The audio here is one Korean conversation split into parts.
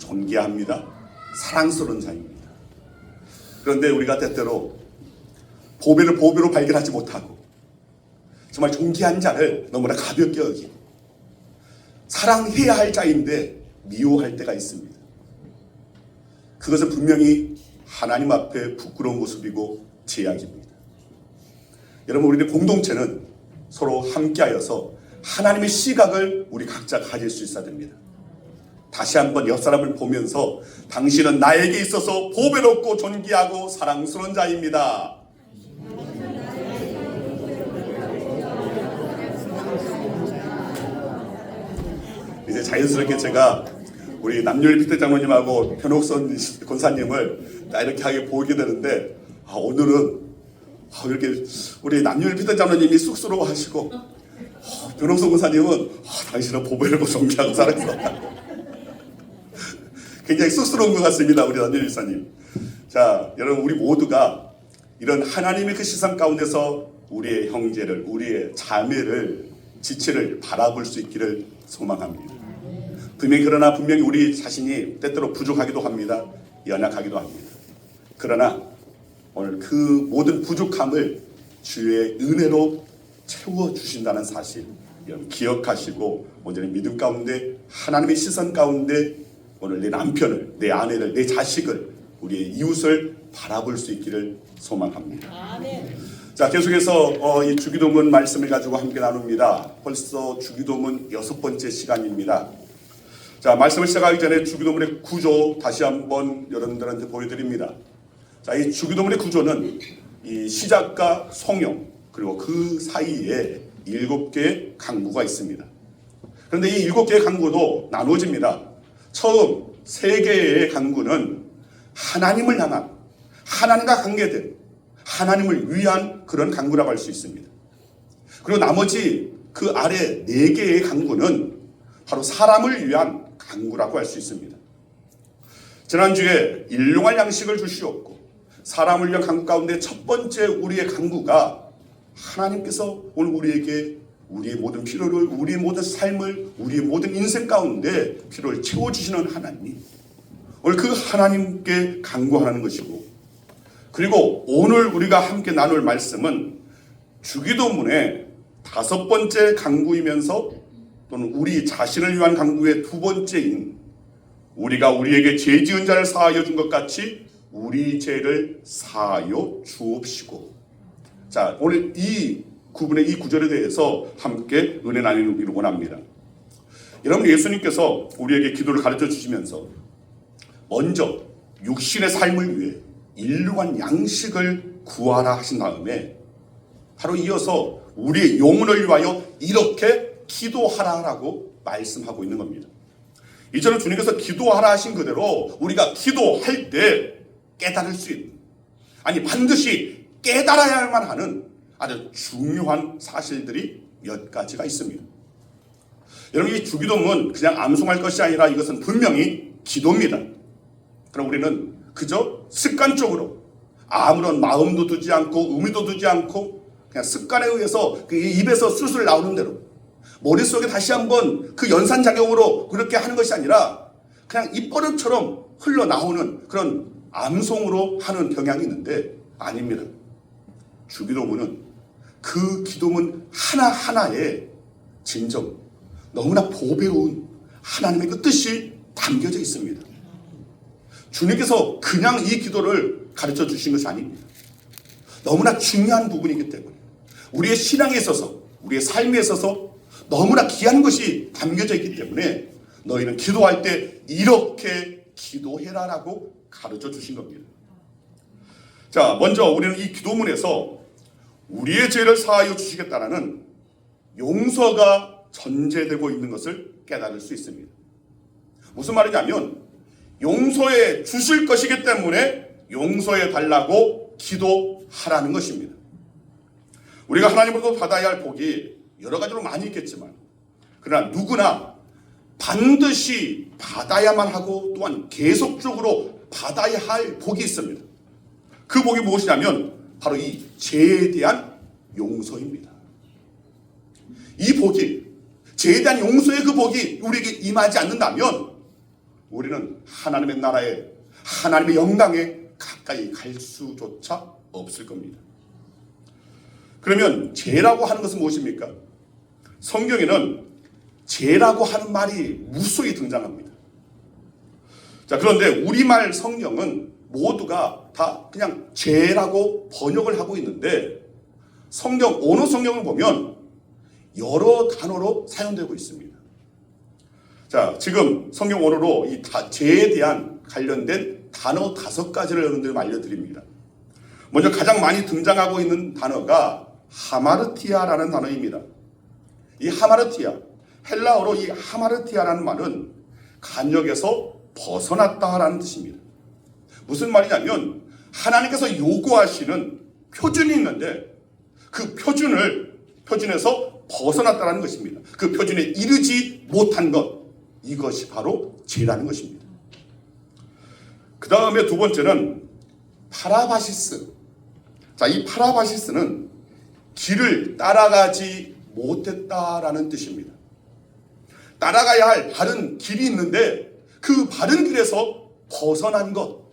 존귀합니다. 사랑스러운 자입니다. 그런데 우리가 때때로 보배를 보배로 발견하지 못하고 정말 존귀한 자를 너무나 가볍게 여기고 사랑해야 할 자인데 미워할 때가 있습니다. 그것은 분명히 하나님 앞에 부끄러운 모습이고 제약입니다. 여러분, 우리의 공동체는 서로 함께하여서 하나님의 시각을 우리 각자 가질 수 있어야 됩니다. 다시 한번 옆 사람을 보면서 당신은 나에게 있어서 보배롭고 존귀하고 사랑스러운 자입니다. 이제 자연스럽게 제가 우리 남유일 피터 장로님하고 변옥선 권사님을 이렇게 하게 보게 되는데, 오늘은 이렇게 우리 남유일 피터 장로님이 쑥스러워하시고 변옥선 권사님은 당신은 보배롭고 존귀하고 사랑스럽다. 굉장히 쑥스러운 것 같습니다. 우리 남유일 이사님. 자, 여러분, 우리 모두가 이런 하나님의 그 시선 가운데서 우리의 형제를, 우리의 자매를, 지체를 바라볼 수 있기를 소망합니다. 분명히 우리 자신이 때때로 부족하기도 합니다. 연약하기도 합니다. 그러나 오늘 그 모든 부족함을 주의 은혜로 채워주신다는 사실 여러분 기억하시고 오늘의 믿음 가운데 하나님의 시선 가운데 오늘 내 남편을, 내 아내를, 내 자식을, 우리의 이웃을 바라볼 수 있기를 소망합니다. 아멘. 자, 계속해서 이 주기도문 말씀을 가지고 함께 나눕니다. 벌써 주기도문 6번째 시간입니다. 자, 말씀을 시작하기 전에 주기도문의 구조 다시 한번 여러분들한테 보여드립니다. 자, 이 주기도문의 구조는 이 시작과 성용 그리고 그 사이에 7개의 강구가 있습니다. 그런데 이 7개의 강구도 나눠집니다. 처음 3개의 강구는 하나님을 향한, 하나님과 관계된, 하나님을 위한 그런 강구라고 할 수 있습니다. 그리고 나머지 그 아래 4개의 강구는 바로 사람을 위한 강구라고 할 수 있습니다. 지난주에 일용할 양식을 주시옵고 사람을 위한 강구 가운데 첫 번째 우리의 강구가 하나님께서 오늘 우리에게 우리의 모든 필요를, 우리의 모든 삶을, 우리의 모든 인생 가운데 필요를 채워주시는 하나님, 오늘 그 하나님께 간구하는 것이고, 그리고 오늘 우리가 함께 나눌 말씀은 주기도문의 5번째 간구이면서 또는 우리 자신을 위한 간구의 2번째인 우리가 우리에게 죄 지은 자를 사하여 준 것 같이 우리 죄를 사하여 주옵시고. 자, 오늘 이 구분의 이 구절에 대해서 함께 은혜 나누기를 원합니다. 여러분, 예수님께서 우리에게 기도를 가르쳐 주시면서 먼저 육신의 삶을 위해 일용할 양식을 구하라 하신 다음에 바로 이어서 우리의 영혼을 위하여 이렇게 기도하라라고 말씀하고 있는 겁니다. 이처럼 주님께서 기도하라 하신 그대로 우리가 기도할 때 깨달을 수 있는, 아니 반드시 깨달아야만 하는 아주 중요한 사실들이 몇 가지가 있습니다. 여러분, 이 주기도문 그냥 암송할 것이 아니라 이것은 분명히 기도입니다. 그럼 우리는 그저 습관적으로 아무런 마음도 두지 않고 의미도 두지 않고 그냥 습관에 의해서 그 입에서 술술 나오는 대로 머릿속에 다시 한번 그 연산작용으로 그렇게 하는 것이 아니라 그냥 입버릇처럼 흘러나오는 그런 암송으로 하는 경향이 있는데 아닙니다. 주기도문은 그 기도문 하나하나에 진정 너무나 보배로운 하나님의 그 뜻이 담겨져 있습니다. 주님께서 그냥 이 기도를 가르쳐 주신 것이 아닙니다. 너무나 중요한 부분이기 때문에 우리의 신앙에 있어서, 우리의 삶에 있어서 너무나 귀한 것이 담겨져 있기 때문에 너희는 기도할 때 이렇게 기도해라라고 가르쳐 주신 겁니다. 자, 먼저 우리는 이 기도문에서 우리의 죄를 사하여 주시겠다라는 용서가 전제되고 있는 것을 깨달을 수 있습니다. 무슨 말이냐면 용서해 주실 것이기 때문에 용서해 달라고 기도하라는 것입니다. 우리가 하나님으로부터 받아야 할 복이 여러 가지로 많이 있겠지만 그러나 누구나 반드시 받아야만 하고 또한 계속적으로 받아야 할 복이 있습니다. 그 복이 무엇이냐면 바로 이 죄에 대한 용서입니다. 이 복이, 죄에 대한 용서의 그 복이 우리에게 임하지 않는다면 우리는 하나님의 나라에, 하나님의 영광에 가까이 갈 수조차 없을 겁니다. 그러면 죄라고 하는 것은 무엇입니까? 성경에는 죄라고 하는 말이 무수히 등장합니다. 자, 그런데 우리말 성경은 모두가 다 그냥 죄라고 번역을 하고 있는데 언어 성경을 보면 여러 단어로 사용되고 있습니다. 자, 지금 성경 언어로 이 죄에 대한 관련된 단어 5가지를 여러분들 알려드립니다. 먼저 가장 많이 등장하고 있는 단어가 하마르티아라는 단어입니다. 이 하마르티아, 헬라어로 이 하마르티아라는 말은 간역에서 벗어났다라는 뜻입니다. 무슨 말이냐면 하나님께서 요구하시는 표준이 있는데 그 표준에서 벗어났다는 것입니다. 그 표준에 이르지 못한 것, 이것이 바로 죄라는 것입니다. 그 다음에 두 번째는 파라바시스. 자, 이 파라바시스는 길을 따라가지 못했다라는 뜻입니다. 따라가야 할 바른 길이 있는데 그 바른 길에서 벗어난 것,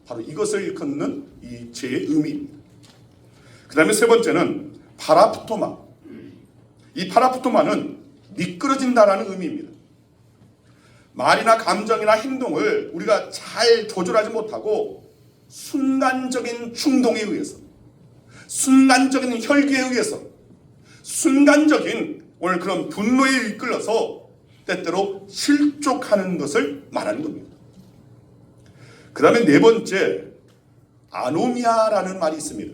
바로 이것을 일컫는 이 죄의 의미입니다. 그 다음에 세 번째는 파라프토마. 이 파라프토마는 미끄러진다라는 의미입니다. 말이나 감정이나 행동을 우리가 잘 조절하지 못하고 순간적인 충동에 의해서, 순간적인 혈기에 의해서, 순간적인 오늘 그런 분노에 이끌려서 때때로 실족하는 것을 말하는 겁니다. 그 다음에 네 번째, 아노미아라는 말이 있습니다.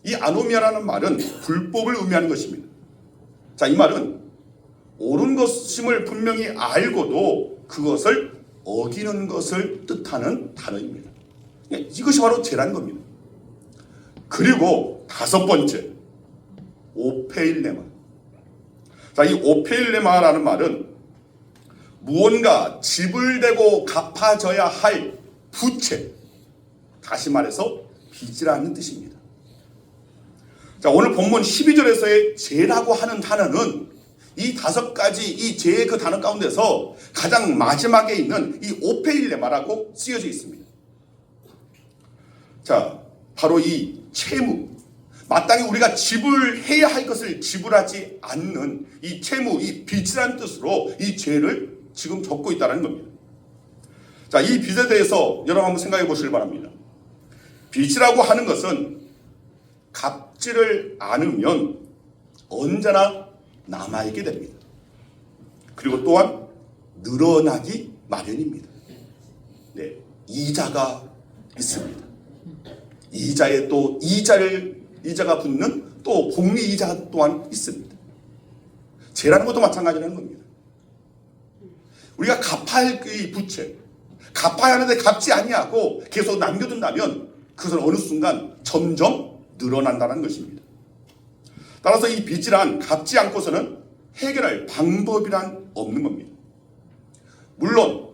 이 아노미아라는 말은 불법을 의미하는 것입니다. 자, 이 말은 옳은 것임을 분명히 알고도 그것을 어기는 것을 뜻하는 단어입니다. 이것이 바로 죄라는 겁니다. 그리고 다섯 번째, 오페일레마. 자, 이 오페일레마라는 말은 무언가 지불되고 갚아져야 할 부채, 다시 말해서 빚이라는 뜻입니다. 자, 오늘 본문 12절에서의 죄라고 하는 단어는 이 5가지 이 죄의 그 단어 가운데서 가장 마지막에 있는 이 오페일레마라고 쓰여져 있습니다. 자, 바로 이 채무, 마땅히 우리가 지불해야 할 것을 지불하지 않는 이 채무, 이 빚이라는 뜻으로 이 죄를 지금 적고 있다는 겁니다. 자, 이 빚에 대해서 여러분 한번 생각해 보시길 바랍니다. 빚이라고 하는 것은 갚지를 않으면 언제나 남아있게 됩니다. 그리고 또한 늘어나기 마련입니다. 네, 이자가 있습니다. 이자에 또 이자가 붙는 또 복리이자 또한 있습니다. 죄라는 것도 마찬가지라는 겁니다. 우리가 갚아야 할 이 부채, 갚아야 하는데 갚지 아니하고 계속 남겨둔다면 그것은 어느 순간 점점 늘어난다는 것입니다. 따라서 이 빚이란 갚지 않고서는 해결할 방법이란 없는 겁니다. 물론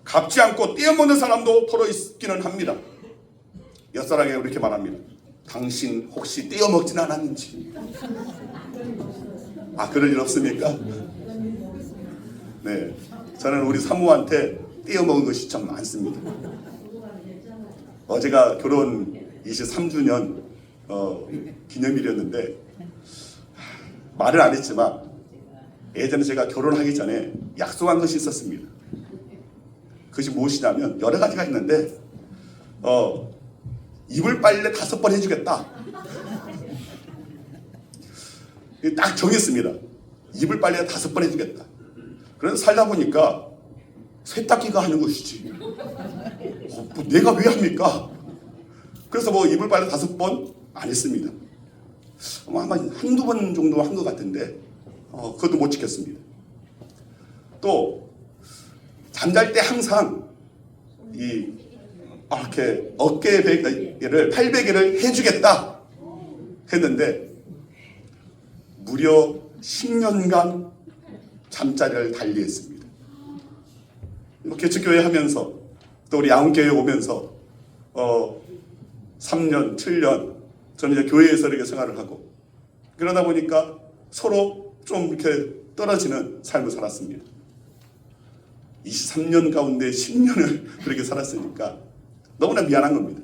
갚지 않고 떼어먹는 사람도 더러 있기는 합니다. 옆사람에게 이렇게 말합니다. 당신 혹시 떼어먹진 않았는지. 아, 그럴 일 없습니까? 네, 저는 우리 사모한테 떼어먹은 것이 참 많습니다. 어제가 결혼 23주년 기념일이었는데 말을 안 했지만 예전에 제가 결혼하기 전에 약속한 것이 있었습니다. 그것이 무엇이냐면 여러 가지가 있는데 이불 빨래 5번 해주겠다. 딱 정했습니다. 이불 빨래 5번 해주겠다. 그래서 살다 보니까 세탁기가 하는 것이지. 뭐 내가 왜 합니까? 그래서 뭐 이불 빨래 5번 안 했습니다. 아마 한두 번 정도 한 것 같은데 그것도 못 지켰습니다. 또 잠잘 때 항상 이렇게 어깨 베개를 8베개를 해주겠다 했는데 무려 10년간 잠자리를 달리했습니다. 개척교회 하면서 또 우리 양훈교회 오면서 3년, 7년 저는 이제 교회에서 이렇게 생활을 하고 그러다 보니까 서로 좀 이렇게 떨어지는 삶을 살았습니다. 23년 가운데 10년을 그렇게 살았으니까 너무나 미안한 겁니다.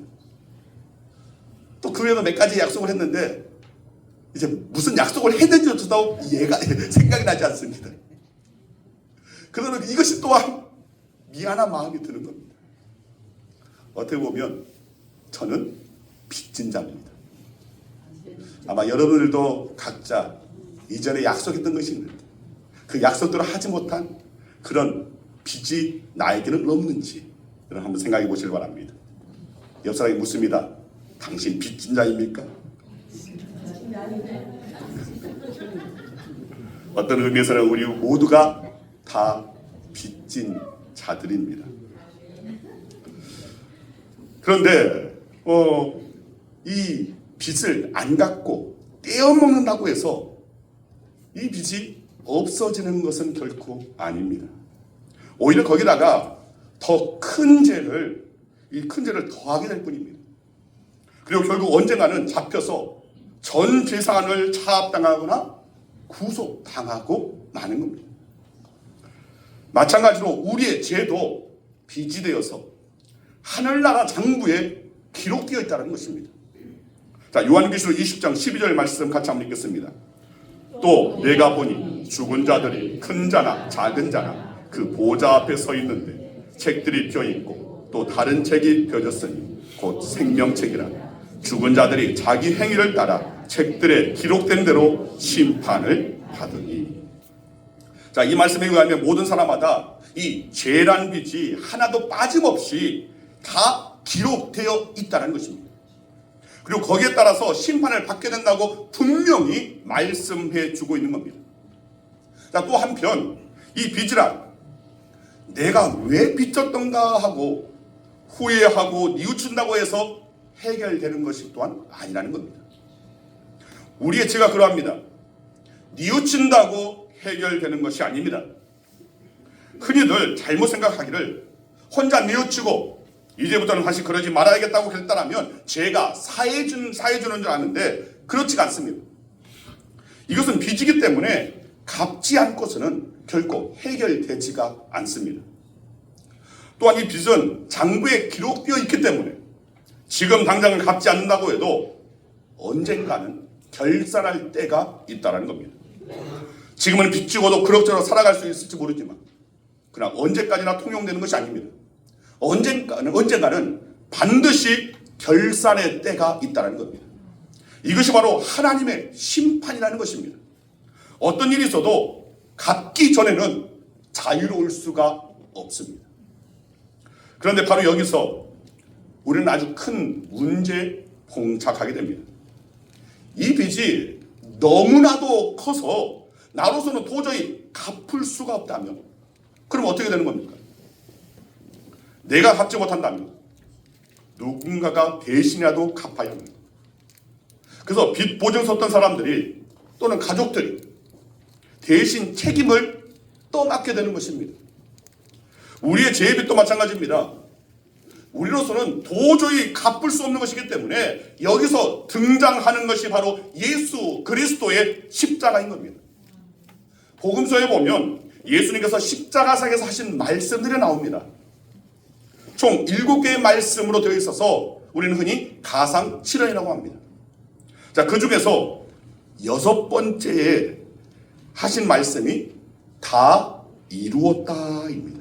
또 그 외에도 몇 가지 약속을 했는데 이제 무슨 약속을 했는지도 이해가 생각이 나지 않습니다. 그러나 이것이 또한 미안한 마음이 드는 겁니다. 어떻게 보면 저는 빚진 자입니다. 아마 여러분들도 각자 이전에 약속했던 것이 있는데 그 약속대로 하지 못한 그런 빚이 나에게는 없는지 여러분 한번 생각해 보시길 바랍니다. 옆 사람이 묻습니다. 당신 빚진 자입니까? 어떤 의미에서는 우리 모두가 다 빚진 자들입니다. 그런데 이 빚을 안 갚고 떼어먹는다고 해서 이 빚이 없어지는 것은 결코 아닙니다. 오히려 거기다가 더 큰 죄를 더하게 될 뿐입니다. 그리고 결국 언젠가는 잡혀서 전 재산을 차압당하거나 구속당하고 마는 겁니다. 마찬가지로 우리의 죄도 빚이 되어서 하늘나라 장부에 기록되어 있다는 것입니다. 자, 요한계시록 20장 12절 말씀 같이 한번 읽겠습니다. 또 내가 보니 죽은 자들이 큰 자나 작은 자나 그 보좌 앞에 서 있는데 책들이 펴있고 또 다른 책이 펴졌으니 곧 생명책이라. 죽은 자들이 자기 행위를 따라 책들에 기록된 대로 심판을 받으니. 자, 이 말씀에 의하면 모든 사람마다 이 죄란 빚이 하나도 빠짐없이 다 기록되어 있다는 것입니다. 그리고 거기에 따라서 심판을 받게 된다고 분명히 말씀해 주고 있는 겁니다. 자, 또 한편 이 빚이란 내가 왜 빚졌던가 하고 후회하고 뉘우친다고 해서 해결되는 것이 또한 아니라는 겁니다. 우리의 죄가 그러합니다. 뉘우친다고 해결되는 것이 아닙니다. 흔히들 잘못 생각하기를 혼자 뉘우치고 이제부터는 다시 그러지 말아야겠다고 결단하면 죄가 사해주는 줄 아는데 그렇지가 않습니다. 이것은 빚이기 때문에 갚지 않고서는 결코 해결되지가 않습니다. 또한 이 빚은 장부에 기록되어 있기 때문에 지금 당장은 갚지 않는다고 해도 언젠가는 결산할 때가 있다는 겁니다. 지금은 빚지고도 그럭저럭 살아갈 수 있을지 모르지만 그러나 언제까지나 통용되는 것이 아닙니다. 언젠가는 반드시 결산의 때가 있다는 겁니다. 이것이 바로 하나님의 심판이라는 것입니다. 어떤 일이 있어도 갚기 전에는 자유로울 수가 없습니다. 그런데 바로 여기서 우리는 아주 큰 문제에 봉착하게 됩니다. 이 빚이 너무나도 커서 나로서는 도저히 갚을 수가 없다면 그럼 어떻게 되는 겁니까? 내가 갚지 못한다면 누군가가 대신이라도 갚아야 합니다. 그래서 빚 보증 섰던 사람들이 또는 가족들이 대신 책임을 떠맡게 되는 것입니다. 우리의 죄의 빚도 마찬가지입니다. 우리로서는 도저히 갚을 수 없는 것이기 때문에 여기서 등장하는 것이 바로 예수 그리스도의 십자가인 겁니다. 복음서에 보면 예수님께서 십자가상에서 하신 말씀들이 나옵니다. 총 7개의 말씀으로 되어 있어서 우리는 흔히 가상칠언이라고 합니다. 자, 그 중에서 6번째에 하신 말씀이 다 이루었다입니다.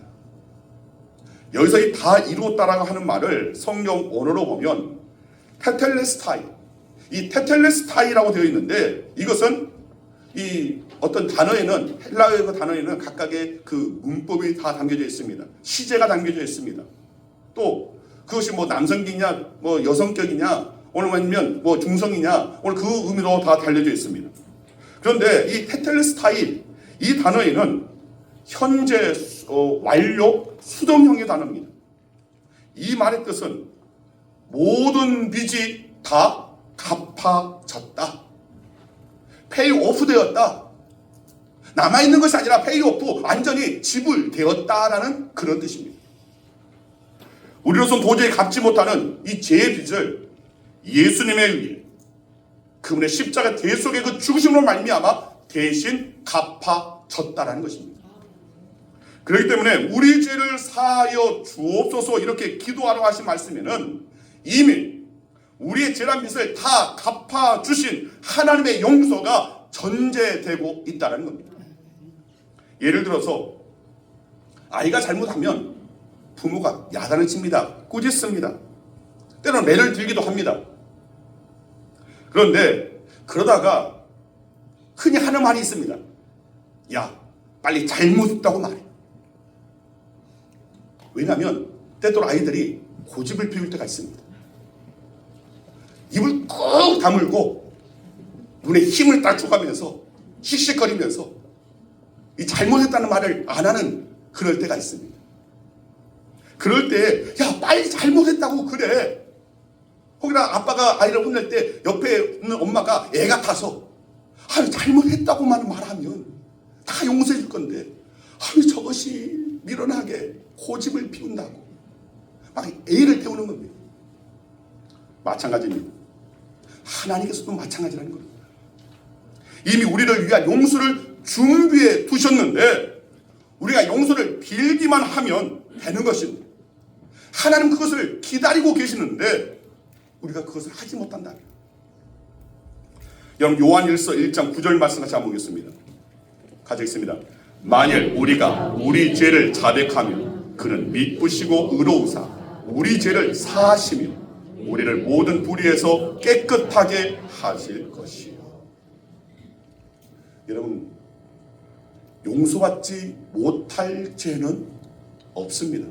여기서 이 다 이루었다라고 하는 말을 성경 언어로 보면 테텔레스타이, 이 테텔레스타이라고 되어 있는데 이것은 이 어떤 단어에는 헬라어 단어에는 각각의 그 문법이 다 담겨져 있습니다. 시제가 담겨져 있습니다. 또 그것이 뭐 남성격이냐 뭐 여성격이냐 오늘 아니면 뭐 중성이냐 오늘 그 의미로 다 달려져 있습니다. 그런데 이 테텔레스타이 이 단어에는 현재 완료 수동형의 단어입니다. 이 말의 뜻은 모든 빚이 다 갚아졌다. 페이오프 되었다. 남아있는 것이 아니라 페이오프 완전히 지불되었다라는 그런 뜻입니다. 우리로서는 도저히 갚지 못하는 이 죄의 빚을 예수님에 의해 그분의 십자가 대속의 그 죽으심으로 말미암아 대신 갚아졌다라는 것입니다. 그렇기 때문에 우리 죄를 사하여 주옵소서 이렇게 기도하라고 하신 말씀에는 이미 우리의 죄란 빚을 다 갚아주신 하나님의 용서가 전제되고 있다는 겁니다. 예를 들어서 아이가 잘못하면 부모가 야단을 칩니다. 꾸짖습니다. 때로는 매를 들기도 합니다. 그런데 그러다가 흔히 하는 말이 있습니다. 야, 빨리 잘못했다고 말해. 왜냐하면 때때로 아이들이 고집을 피울 때가 있습니다. 입을 꾹 다물고 눈에 힘을 딱 줘가면서 씩씩거리면서 이 잘못했다는 말을 안 하는 그럴 때가 있습니다. 그럴 때 야 빨리 잘못했다고 그래. 혹이나 아빠가 아이를 혼낼 때 옆에 있는 엄마가 애 같아서 잘못했다고만 말하면 다 용서해 줄 건데 저것이 미련하게 고집을 피운다고 막 애를 태우는 겁니다. 마찬가지입니다. 하나님께서도 마찬가지라는 겁니다. 이미 우리를 위한 용서를 준비해 두셨는데 우리가 용서를 빌기만 하면 되는 것입니다. 하나님 그것을 기다리고 계시는데 우리가 그것을 하지 못한다. 여러분 요한일서 1장 9절 말씀 같이 한번 보겠습니다. 가져 있습니다. 만일 우리가 우리 죄를 자백하면 그는 미쁘시고 의로우사 우리 죄를 사하시며 우리를 모든 불의에서 깨끗하게 하실 것이요. 여러분 용서받지 못할 죄는 없습니다.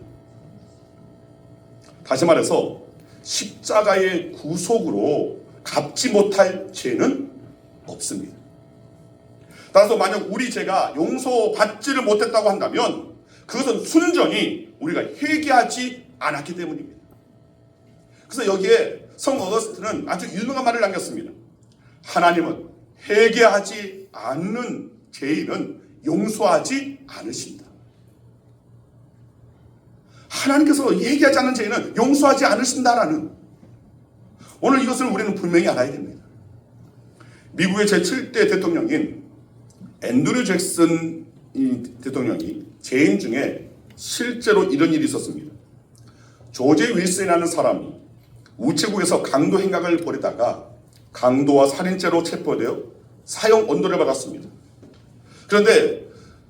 다시 말해서 십자가의 구속으로 갚지 못할 죄는 없습니다. 따라서 만약 우리 죄가 용서받지를 못했다고 한다면 그것은 순전히 우리가 회개하지 않았기 때문입니다. 그래서 여기에 성 어거스틴은 아주 유명한 말을 남겼습니다. 하나님은 회개하지 않는 죄인은 용서하지 않으신다. 하나님께서 회개하지 않는 죄인은 용서하지 않으신다라는 오늘 이것을 우리는 분명히 알아야 됩니다. 미국의 제7대 대통령인 앤드류 잭슨 대통령이 재임 중에 실제로 이런 일이 있었습니다. 조지 윌슨이라는 사람이 우체국에서 강도 행각을 벌이다가 강도와 살인죄로 체포되어 사형 언도를 받았습니다. 그런데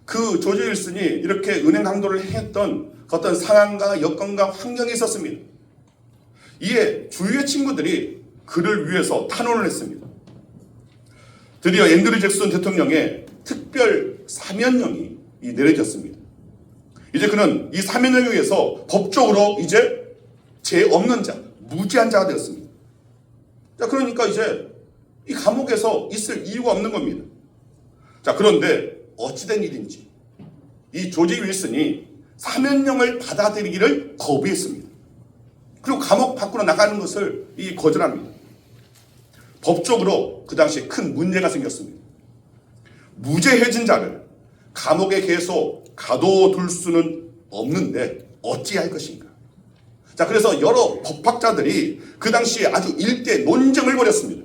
그 조지 윌슨이 이렇게 은행 강도를 했던 어떤 상황과 여건과 환경이 있었습니다. 이에 주위의 친구들이 그를 위해서 탄원을 했습니다. 드디어 앤드류 잭슨 대통령의 특별 사면령이 내려졌습니다. 이제 그는 이 사면령에 의해서 법적으로 이제 죄 없는 자, 무죄한 자가 되었습니다. 자, 그러니까 이제 이 감옥에서 있을 이유가 없는 겁니다. 자, 그런데 어찌된 일인지 이 조지 윌슨이 사면령을 받아들이기를 거부했습니다. 그리고 감옥 밖으로 나가는 것을 거절합니다. 법적으로 그 당시에 큰 문제가 생겼습니다. 무죄해진 자를 감옥에 계속 가둬둘 수는 없는데 어찌할 것인가. 자, 그래서 여러 법학자들이 그 당시에 아주 일대 논쟁을 벌였습니다.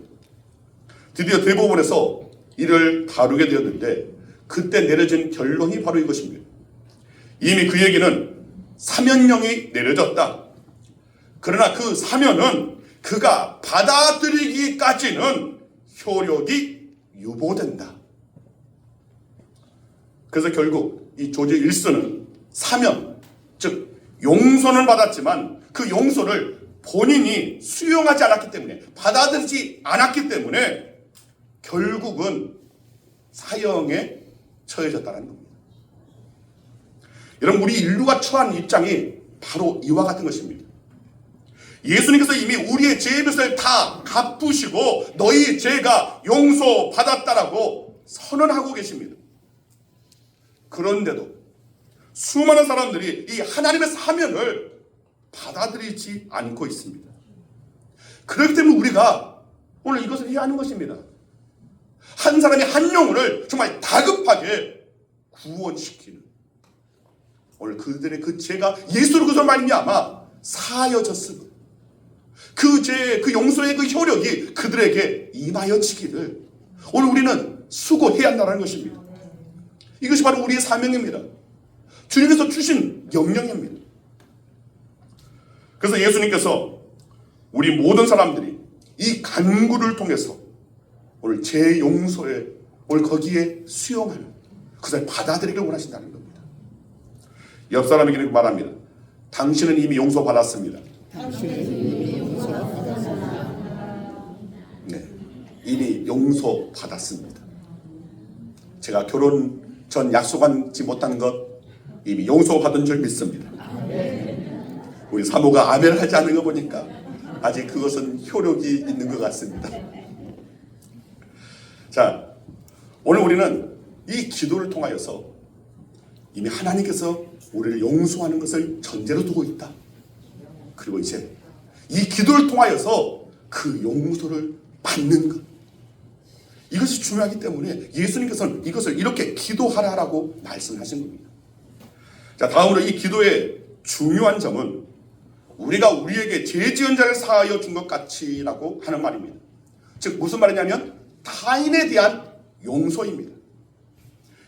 드디어 대법원에서 이를 다루게 되었는데 그때 내려진 결론이 바로 이것입니다. 이미 그에게는 사면령이 내려졌다. 그러나 그 사면은 그가 받아들이기까지는 효력이 유보된다. 그래서 결국 이 조지 윌슨은 사면, 즉 용서는 받았지만 그 용서를 본인이 수용하지 않았기 때문에, 받아들이지 않았기 때문에 결국은 사형에 처해졌다는 겁니다. 여러분, 우리 인류가 처한 입장이 바로 이와 같은 것입니다. 예수님께서 이미 우리의 죄의 빚을 다 갚으시고 너희 죄가 용서받았다라고 선언하고 계십니다. 그런데도 수많은 사람들이 이 하나님의 사면을 받아들이지 않고 있습니다. 그렇기 때문에 우리가 오늘 이것을 해야 하는 것입니다. 한 사람이 한 영혼을 정말 다급하게 구원시키는, 오늘 그들의 그 죄가 예수로 그저 말미암아 사하여졌으므로 그 죄, 그 용서의 그 효력이 그들에게 임하여지기를 오늘 우리는 수고해야 한다는 것입니다. 이것이 바로 우리의 사명입니다. 주님께서 주신 명령입니다. 그래서 예수님께서 우리 모든 사람들이 이 간구를 통해서 오늘 제 용서에 오늘 거기에 수용하는 그것을 받아들이길 원하신다는 겁니다. 옆 사람에게 이렇게 말합니다. 당신은 이미 용서받았습니다. 네, 이미 용서받았습니다. 제가 결혼 전 약속하지 못한 것 이미 용서받은 줄 믿습니다. 우리 사모가 아멘 하지 않는 거 보니까 아직 그것은 효력이 있는 것 같습니다. 자, 오늘 우리는 이 기도를 통하여서 이미 하나님께서 우리를 용서하는 것을 전제로 두고 있다. 그리고 이제 이 기도를 통하여서 그 용서를 받는 것, 이것이 중요하기 때문에 예수님께서는 이것을 이렇게 기도하라고 말씀하신 겁니다. 자, 다음으로 이 기도의 중요한 점은 우리가 우리에게 죄 지은 자를 사하여 준 것 같이라고 하는 말입니다. 즉 무슨 말이냐면 타인에 대한 용서입니다.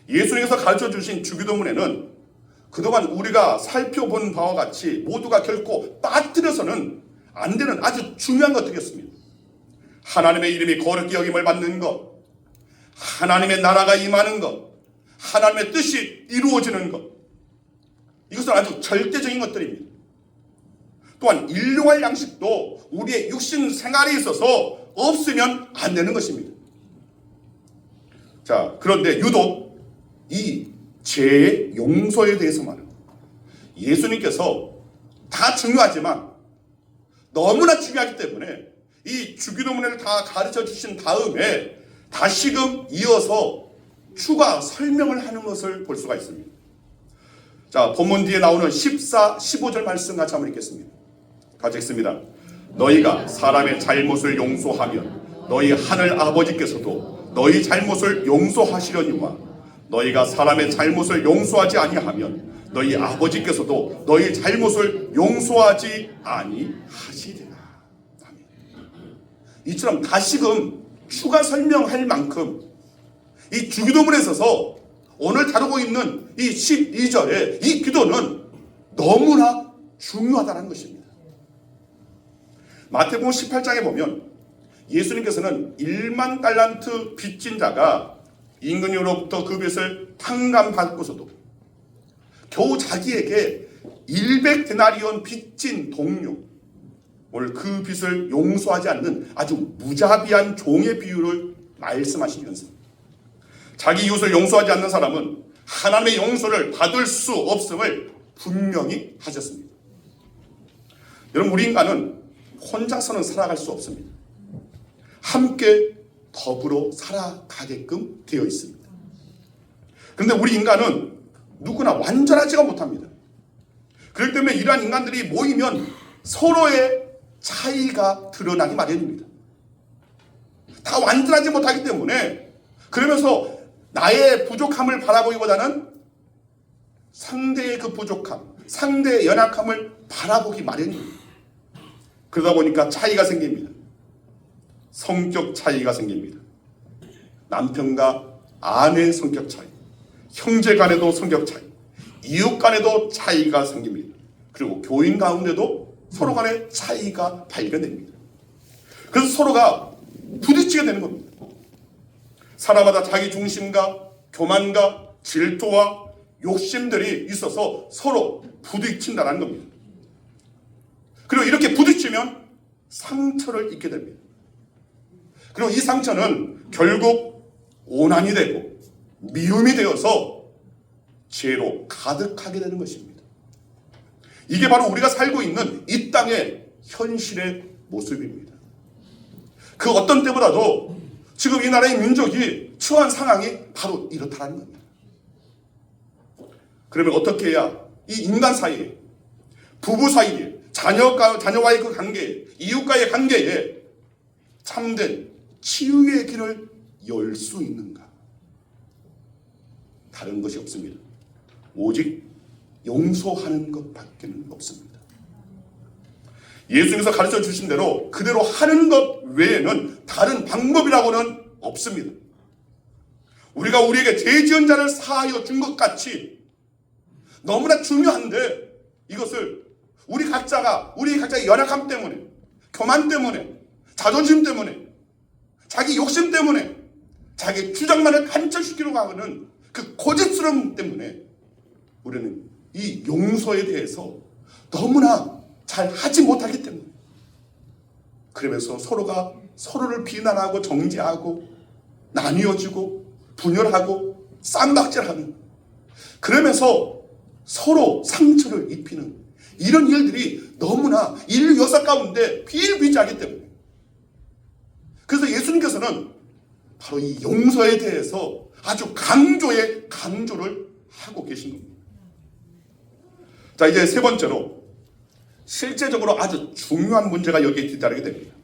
예수님께서 가르쳐 주신 주기도문에는 그동안 우리가 살펴본 바와 같이 모두가 결코 빠뜨려서는 안 되는 아주 중요한 것들이 있습니다. 하나님의 이름이 거룩히 여김을 받는 것, 하나님의 나라가 임하는 것, 하나님의 뜻이 이루어지는 것, 이것은 아주 절대적인 것들입니다. 또한 일용할 양식도 우리의 육신 생활에 있어서 없으면 안 되는 것입니다. 자, 그런데 유독 이 죄의 용서에 대해서만은 예수님께서 다 중요하지만 너무나 중요하기 때문에 이 주기도문을 다 가르쳐 주신 다음에 다시금 이어서 추가 설명을 하는 것을 볼 수가 있습니다. 자, 본문 뒤에 나오는 14, 15절 말씀 같이 한번 읽겠습니다. 같이 읽습니다. 너희가 사람의 잘못을 용서하면 너희 하늘 아버지께서도 너희 잘못을 용서하시려니와 너희가 사람의 잘못을 용서하지 아니하면 너희 아버지께서도 너희 잘못을 용서하지 아니하시리라. 아멘. 이처럼 다시금 추가 설명할 만큼 이 주기도문에 있어서 오늘 다루고 있는 이 12절의 이 기도는 너무나 중요하다는 것입니다. 마태복음 18장에 보면 예수님께서는 1만 달란트 빚진 자가 임금님으로부터 그 빚을 탕감받고서도 겨우 자기에게 100데나리온 빚진 동료, 오늘 그 빚을 용서하지 않는 아주 무자비한 종의 비유를 말씀하시면서 자기 이웃을 용서하지 않는 사람은 하나님의 용서를 받을 수 없음을 분명히 하셨습니다. 여러분, 우리 인간은 혼자서는 살아갈 수 없습니다. 함께 더불어 살아가게끔 되어 있습니다. 그런데 우리 인간은 누구나 완전하지가 못합니다. 그렇기 때문에 이러한 인간들이 모이면 서로의 차이가 드러나기 마련입니다. 다 완전하지 못하기 때문에 그러면서 나의 부족함을 바라보기보다는 상대의 그 부족함, 상대의 연약함을 바라보기 마련입니다. 그러다 보니까 차이가 생깁니다. 성격 차이가 생깁니다. 남편과 아내의 성격 차이, 형제 간에도 성격 차이, 이웃 간에도 차이가 생깁니다. 그리고 교인 가운데도 서로 간의 차이가 발견됩니다. 그래서 서로가 부딪히게 되는 겁니다. 사람마다 자기 중심과 교만과 질투와 욕심들이 있어서 서로 부딪힌다는 겁니다. 그리고 이렇게 부딪히면 상처를 입게 됩니다. 그리고 이 상처는 결국 오난이 되고 미움이 되어서 죄로 가득하게 되는 것입니다. 이게 바로 우리가 살고 있는 이 땅의 현실의 모습입니다. 그 어떤 때보다도 지금 이 나라의 민족이 처한 상황이 바로 이렇다는 겁니다. 그러면 어떻게 해야 이 인간 사이에, 부부 사이에, 자녀와의 그 관계에, 이웃과의 관계에 참된 치유의 길을 열 수 있는가? 다른 것이 없습니다. 오직 용서하는 것밖에는 없습니다. 예수님께서 가르쳐 주신 대로 그대로 하는 것 외에는 다른 방법이라고는 없습니다. 우리가 우리에게 죄 지은 자를 사하여 준 것 같이 너무나 중요한데 이것을 우리 각자의 연약함 때문에, 교만 때문에, 자존심 때문에, 자기 욕심 때문에, 자기 주장만을 관철시키려고 하는 그 고집스러움 때문에 우리는 이 용서에 대해서 너무나 잘 하지 못하기 때문에, 그러면서 서로가 서로를 비난하고 정죄하고 나뉘어지고 분열하고 쌈박질하는, 그러면서 서로 상처를 입히는 이런 일들이 너무나 인류 역사 가운데 비일비재하기 때문에, 그래서 예수님께서는 바로 이 용서에 대해서 아주 강조를 하고 계신 겁니다. 자, 이제 세 번째로 실제적으로 아주 중요한 문제가 여기에 뒤따르게 됩니다.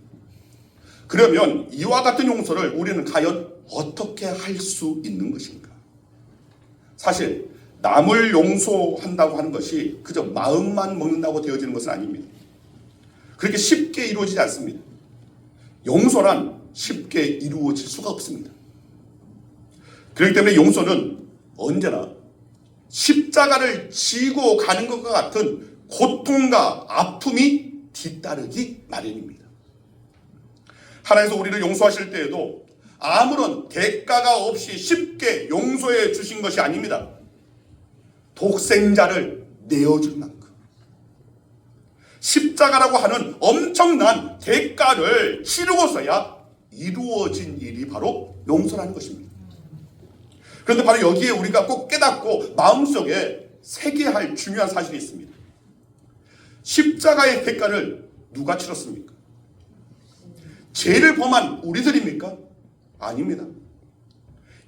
그러면 이와 같은 용서를 우리는 과연 어떻게 할 수 있는 것인가? 사실 남을 용서한다고 하는 것이 그저 마음만 먹는다고 되어지는 것은 아닙니다. 그렇게 쉽게 이루어지지 않습니다. 용서란 쉽게 이루어질 수가 없습니다. 그렇기 때문에 용서는 언제나 십자가를 지고 가는 것과 같은 고통과 아픔이 뒤따르기 마련입니다. 하나님께서 우리를 용서하실 때에도 아무런 대가가 없이 쉽게 용서해 주신 것이 아닙니다. 독생자를 내어줄 만큼 십자가라고 하는 엄청난 대가를 치르고서야 이루어진 일이 바로 용서라는 것입니다. 그런데 바로 여기에 우리가 꼭 깨닫고 마음속에 새겨야 할 중요한 사실이 있습니다. 십자가의 대가를 누가 치렀습니까? 죄를 범한 우리들입니까? 아닙니다.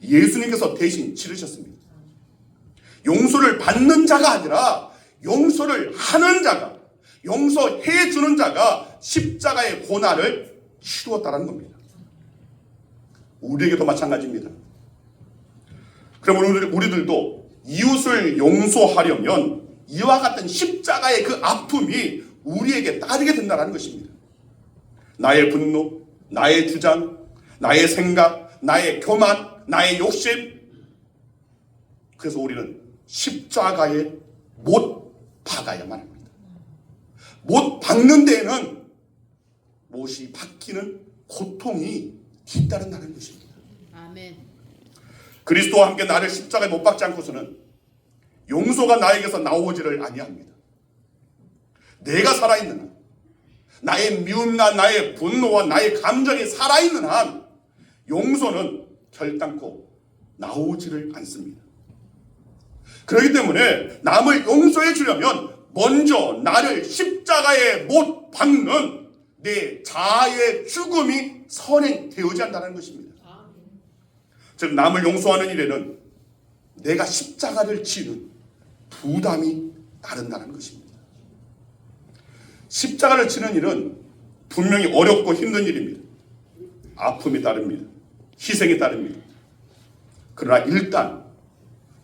예수님께서 대신 치르셨습니다. 용서를 받는 자가 아니라 용서를 하는 자가, 용서해 주는 자가 십자가의 고난을 치루었다는 겁니다. 우리에게도 마찬가지입니다. 그럼 우리들도 이웃을 용서하려면 이와 같은 십자가의 그 아픔이 우리에게 따르게 된다는 것입니다. 나의 분노, 나의 주장, 나의 생각, 나의 교만, 나의 욕심. 그래서 우리는 십자가에 못 박아야만 합니다. 못 박는 데에는 못이 박히는 고통이 뒤따른다는 것입니다. 아멘. 그리스도와 함께 나를 십자가에 못 박지 않고서는 용서가 나에게서 나오지를 아니합니다. 내가 살아있는 한, 나의 미움과 나의 분노와 나의 감정이 살아있는 한 용서는 결단코 나오지를 않습니다. 그렇기 때문에 남을 용서해 주려면 먼저 나를 십자가에 못 박는 내 자아의 죽음이 선행되어야 한다는 것입니다. 즉 남을 용서하는 일에는 내가 십자가를 지는 부담이 따른다는 것입니다. 십자가를 지는 일은 분명히 어렵고 힘든 일입니다. 아픔이 따릅니다. 희생이 따릅니다. 그러나 일단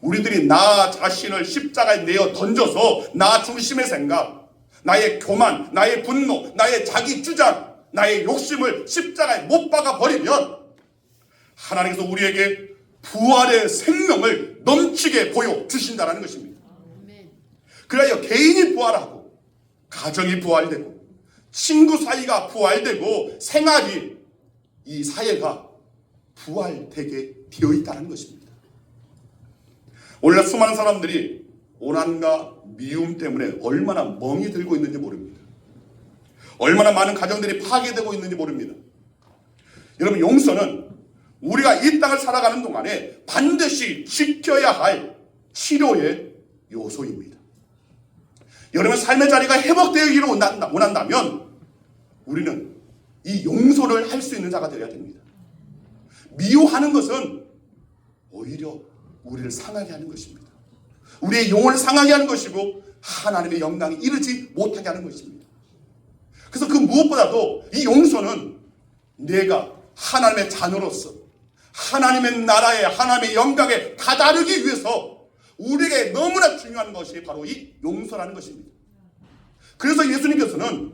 우리들이 나 자신을 십자가에 내어 던져서 나 중심의 생각, 나의 교만, 나의 분노, 나의 자기 주장, 나의 욕심을 십자가에 못 박아 버리면 하나님께서 우리에게 부활의 생명을 넘치게 보여주신다는 것입니다. 그래야 개인이 부활하고 가정이 부활되고 친구 사이가 부활되고 생활이, 이 사회가 부활되게 되어 있다는 것입니다. 오늘 수많은 사람들이 오난과 미움 때문에 얼마나 멍이 들고 있는지 모릅니다. 얼마나 많은 가정들이 파괴되고 있는지 모릅니다. 여러분, 용서는 우리가 이 땅을 살아가는 동안에 반드시 지켜야 할 치료의 요소입니다. 여러분 삶의 자리가 회복되기를 원한다면 우리는 이 용서를 할 수 있는 자가 되어야 됩니다. 미워하는 것은 오히려 우리를 상하게 하는 것입니다. 우리의 영혼을 상하게 하는 것이고 하나님의 영광에 이르지 못하게 하는 것입니다. 그래서 그 무엇보다도 이 용서는 내가 하나님의 자녀로서 하나님의 나라에, 하나님의 영광에 다다르기 위해서 우리에게 너무나 중요한 것이 바로 이 용서라는 것입니다. 그래서 예수님께서는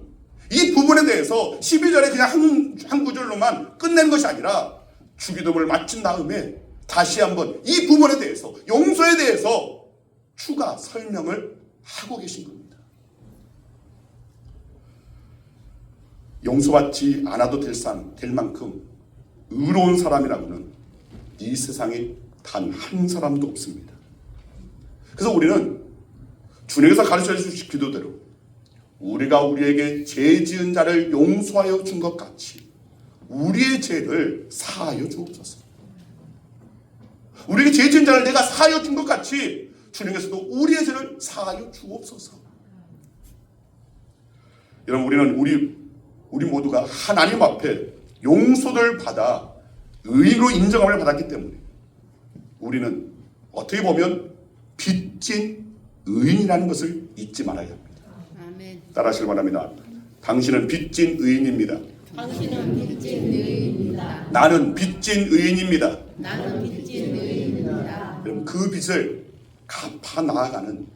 이 부분에 대해서 12절에 그냥 한 구절로만 끝낸 것이 아니라 주기도문을 마친 다음에 다시 한번 이 부분에 대해서, 용서에 대해서 추가 설명을 하고 계신 겁니다. 용서받지 않아도 될 만큼 의로운 사람이라고는 이 세상에 단 한 사람도 없습니다. 그래서 우리는 주님께서 가르쳐 주신 기도대로 우리가 우리에게 죄 지은 자를 용서하여 준 것 같이 우리의 죄를 사하여 주옵소서. 우리에게 죄 지은 자를 내가 사하여 준 것 같이 주님께서도 우리의 죄를 사하여 주옵소서. 여러분, 우리는 우리 모두가 하나님 앞에 용서를 받아 의인으로 인정함을 받았기 때문에 우리는 어떻게 보면 빚진 의인이라는 것을 잊지 말아야 합니다. 아멘. 따라하시길 바랍니다. 당신은 빚진 의인입니다. 당신은 빚진 의인입니다. 나는 빚진 의인입니다. 나는 빚진 의인입니다. 여러분, 그 빚을 갚아 나아가는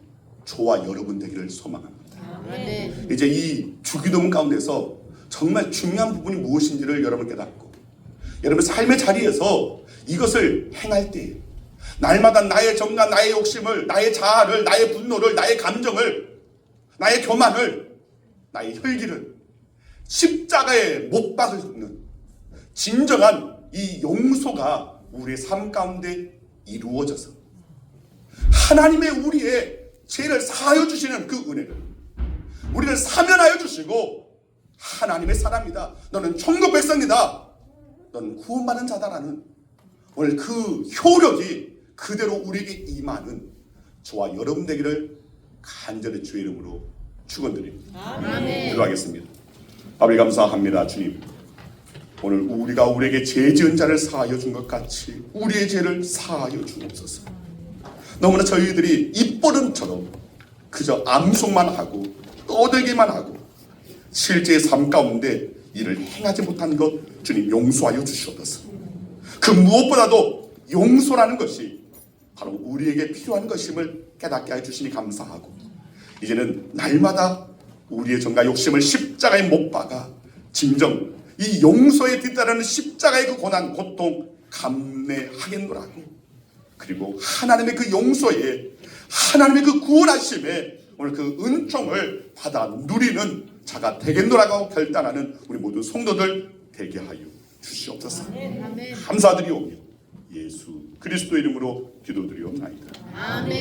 저와 여러분 되기를 소망합니다. 아멘. 이제 이 주기도문 가운데서 정말 중요한 부분이 무엇인지를 여러분 깨닫고 여러분 삶의 자리에서 이것을 행할 때 날마다 나의 정과 나의 욕심을, 나의 자아를, 나의 분노를, 나의 감정을, 나의 교만을, 나의 혈기를 십자가에 못 박는 진정한 이 용서가 우리의 삶 가운데 이루어져서 하나님의 우리의 죄를 사하여 주시는 그 은혜를 우리를 사면하여 주시고 하나님의 사람이다, 너는 천국 백성이다, 너는 구원받은 자다라는 오늘 그 효력이 그대로 우리에게 임하는 저와 여러분 되기를 간절히 주의 이름으로 축원드립니다. 아멘. 기도하겠습니다. 아버지 감사합니다. 주님, 오늘 우리가 우리에게 죄 지은 자를 사하여 준 것 같이 우리의 죄를 사하여 주옵소서. 너무나 저희들이 입버릇처럼 그저 암송만 하고 떠들기만 하고 실제의 삶 가운데 이를 행하지 못한 것 주님 용서하여 주시옵소서. 그 무엇보다도 용서라는 것이 바로 우리에게 필요한 것임을 깨닫게 해주시니 감사하고 이제는 날마다 우리의 정과 욕심을 십자가에 못 박아 진정 이 용서에 뒤따르는 십자가의 그 고난 고통 감내하겠노라고, 그리고 하나님의 그 용서에 하나님의 그 구원하심에 오늘 그 은총을 받아 누리는 자가 되겠노라고 결단하는 우리 모든 성도들 되게 하여 주시옵소서. 아멘. 감사드리오며 예수 그리스도 이름으로 기도드리옵나이다. 아멘.